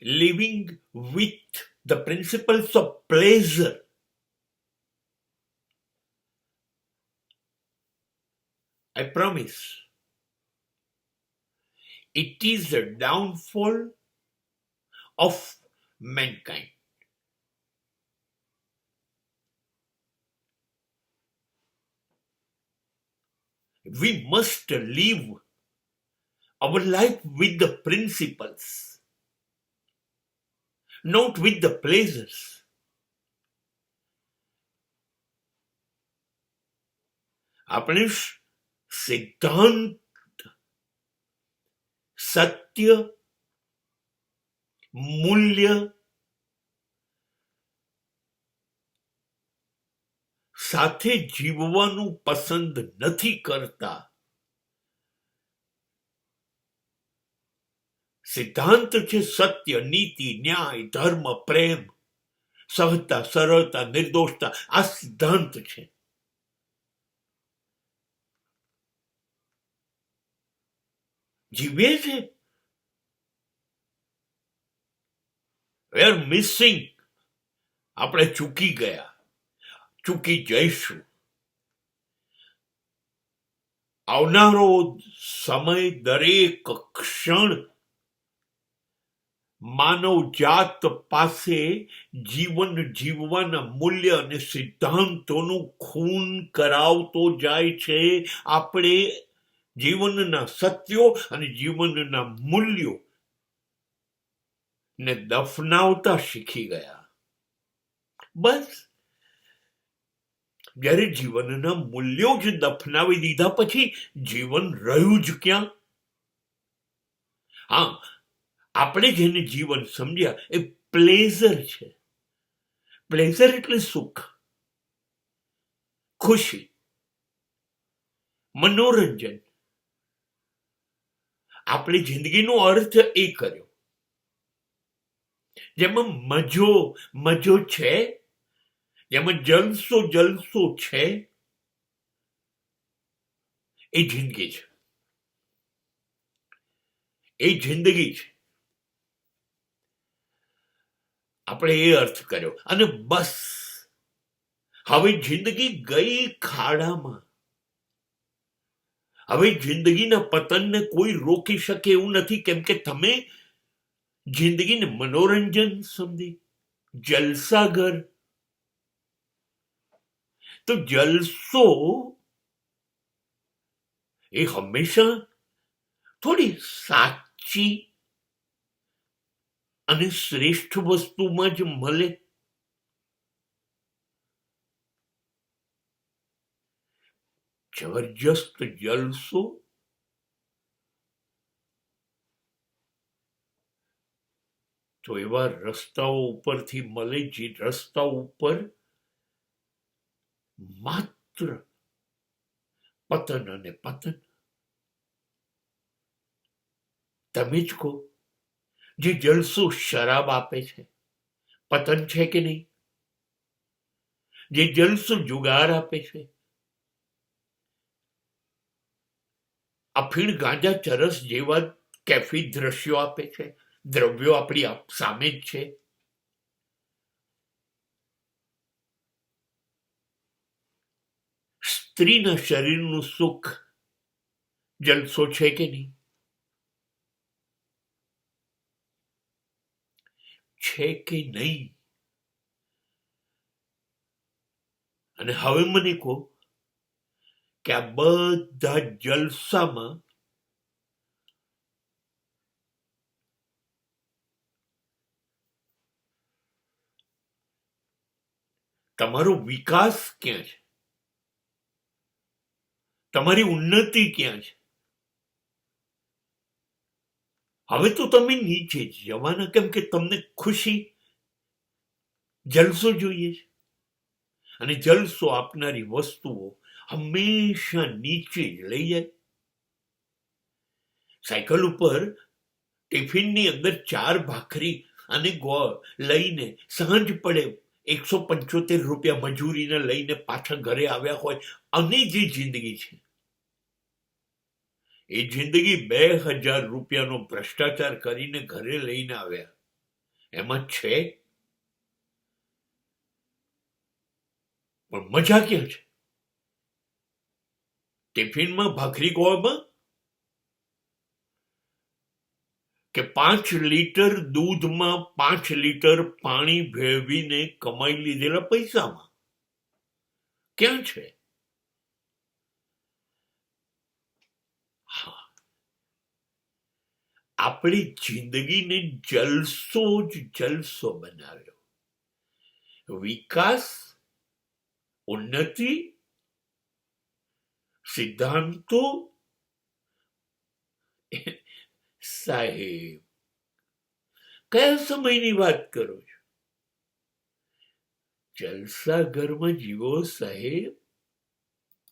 living with the principles of pleasure, I promise, it is a downfall of mankind. We must live our life with the principles, not with the pleasures. આપણે સિદ્ધાંત, સત્ય, મૂલ્ય સાથે જીવવાનું પસંદ નથી કરતા. સિદ્ધાંત છે સત્ય, નીતિ, ન્યાય, ધર્મ, પ્રેમ, સહજતા, સરળતા, નિર્દોષતા. આ સિદ્ધાંત છે. જીવે છે. We are missing. આપણે ચૂકી ગયા, ચૂકી જઈશું. આવનારો સમય, દરેક ક્ષણ માનવ જાત પાસે જીવન જીવવાના મૂલ્ય અને સિદ્ધાંતોનું ખૂન કરાવતો જાય છે. આપણે જીવનના સત્યો અને જીવનના મૂલ્યો ને દફનાવતા શીખી ગયા. બસ જ્યારે જીવનના મૂલ્યો જ દફનાવી દીધા પછી જીવન રહ્યું જ ક્યાં? હા, આપણે જેને જીવન સમજ્યા એ પ્લેઝર છે. પ્લેઝર એટલે સુખ, ખુશી, મનોરંજન. આપણે જિંદગીનો અર્થ એ કર્યો. જેમાં મજો છે, જેમાં જલસો છે, એ જિંદગી છે. એ જિંદગી છે. આપણે એ અર્થ કર્યો અને બસ હવે જિંદગી ગઈ ખાડામાં. હવે જિંદગીના પતનને કોઈ રોકી શકે એવું નથી, કેમ કે તમે જિંદગીને મનોરંજન સમજી, જલસાઘર. તો જલસો એ હંમેશા થોડી સાચી અને શ્રેષ્ઠ વસ્તુમાં જ મળે. જબરજસ્ત જલસો તો એવા રસ્તાઓ ઉપરથી મળે જે રસ્તા ઉપર માત્ર પતન અને પતન. તમે જ કહો, જે જલસો શરાબ આપે છે, પતન છે કે નહીં? જે જલસો જુગાર આપે છે, અફીણ, ગાંજા, ચરસ જેવા કેફી દ્રશ્યો આપે છે, દ્રવ્યો આપણી સામે જ છે. સ્ત્રીના શરીરનું સુખ જલસો છે કે નહીં? છે કે નહીં? અને હવે મને કહો કે આ બધા જલસામાં તમારો વિકાસ ક્યાં છે? તમારી ઉન્નતિ ક્યાં છે? હવે તો તમે નીચે જવાના, કેમ કે તમને ખુશી, જલસો જોઈએ છે. અને જલસો આપનારી વસ્તુઓ હંમેશા નીચે જ લઈ જાય. સાયકલ ઉપર ટિફિનની અંદર 4 ભાખરી અને ગોળ લઈને સાંજ પડે 175 રૂપિયા મજૂરીને લઈને પાછા ઘરે આવ્યા હોય, અને જે જિંદગી છે એ જિંદગી 2000 રૂપિયાનો ભ્રષ્ટાચાર કરીને ઘરે લઈને આવ્યા. એમાં છે પણ મજા ક્યાં છે? ટિફિનમાં ભાખરી ગોળમાં કે 5 લીટર દૂધમાં 5 લીટર પાણી ભેળવીને કમાઈ લીધેલા પૈસામાં ક્યાં છે? હા, આપણી જિંદગીને જલસો જ જલસો બનાવ્યો. વિકાસ, ઉન્નતિ, સિદ્ધાંતો, સાહેબ કયા સમયની વાત કરો છો? જલસા ઘરમાં જીવો સાહેબ.